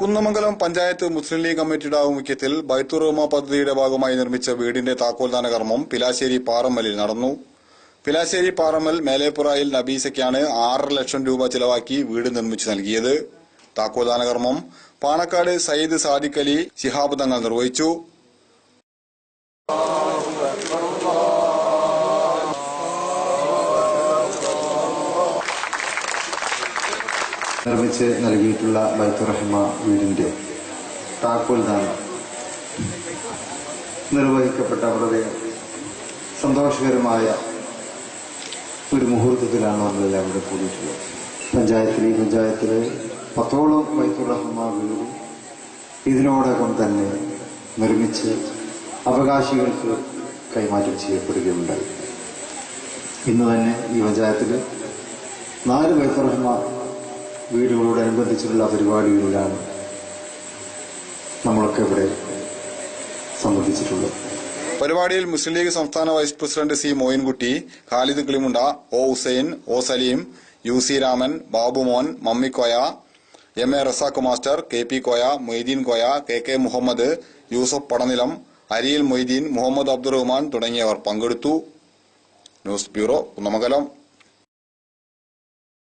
കുന്നമംഗലം പഞ്ചായത്ത് മുസ്ലിം league കമ്മിറ്റിയുടെ ആഭിമുഖ്യത്തിൽ ബൈത്തുർ റഹ്മ പദ്ധതിയുടെ ഭാഗമായി നിർമ്മിച്ച വീടിന്റെ താക്കോൽദാന കർമ്മം പിലാശ്ശേരി പാറമ്മലിൽ നടന്നു. പിലാശ്ശേരി പാറമ്മൽ മേലേപ്പുറയിൽ നബീസയ്ക്കാണ് 6.5 ലക്ഷം രൂപ ചിലവാക്കി വീട് നിർമ്മിച്ചു നൽകിയത്. താക്കോൽദാന കർമ്മം പാണക്കാട് സയ്യിദ് സാദിഖ് അലി ശിഹാബ് തങ്ങൾ നിർവഹിച്ചു. നിർമ്മിച്ച് നൽകിയിട്ടുള്ള ബൈത്തുർ റഹ്മ വീടിന്റെ താക്കോൽദാനം നിർവഹിക്കപ്പെട്ട വളരെ സന്തോഷകരമായ ഒരു മുഹൂർത്തത്തിലാണ് നമ്മളെല്ലാം ഇവിടെ കൂടിയിട്ടുള്ളത്. ഈ പഞ്ചായത്തിൽ 10ഓളം ബൈത്തുർ റഹ്മ വീട് ഇതിനോടകം തന്നെ നിർമ്മിച്ച് അവകാശികൾക്ക് കൈമാറ്റം ചെയ്യപ്പെടുകയുണ്ടായി. ഇന്ന് തന്നെ ഈ പഞ്ചായത്തിൽ 4 ബൈത്തുർ റഹ്മ വീടുകളോടനുബന്ധിച്ചുള്ള പരിപാടികളിലാണ് നമ്മളൊക്കെ ഇവിടെ സംബന്ധിച്ചിട്ടുള്ളത്. പരിപാടിയിൽ മുസ്ലിം ലീഗ് സംസ്ഥാന vice president C Moinkutty, Khalid Kilimunda, O Hussain, O Salim, UC Raman, Babumon, Mammikoya, MA Razak master, KP Koya, Moideen Koya, KK Muhammad, Yusuf Padanilam, അരിയിൽ മൊയ്തീൻ, മുഹമ്മദ് അബ്ദുറഹ്മാൻ തുടങ്ങിയവർ പങ്കെടുത്തു. News bureau, Kunnamangalam.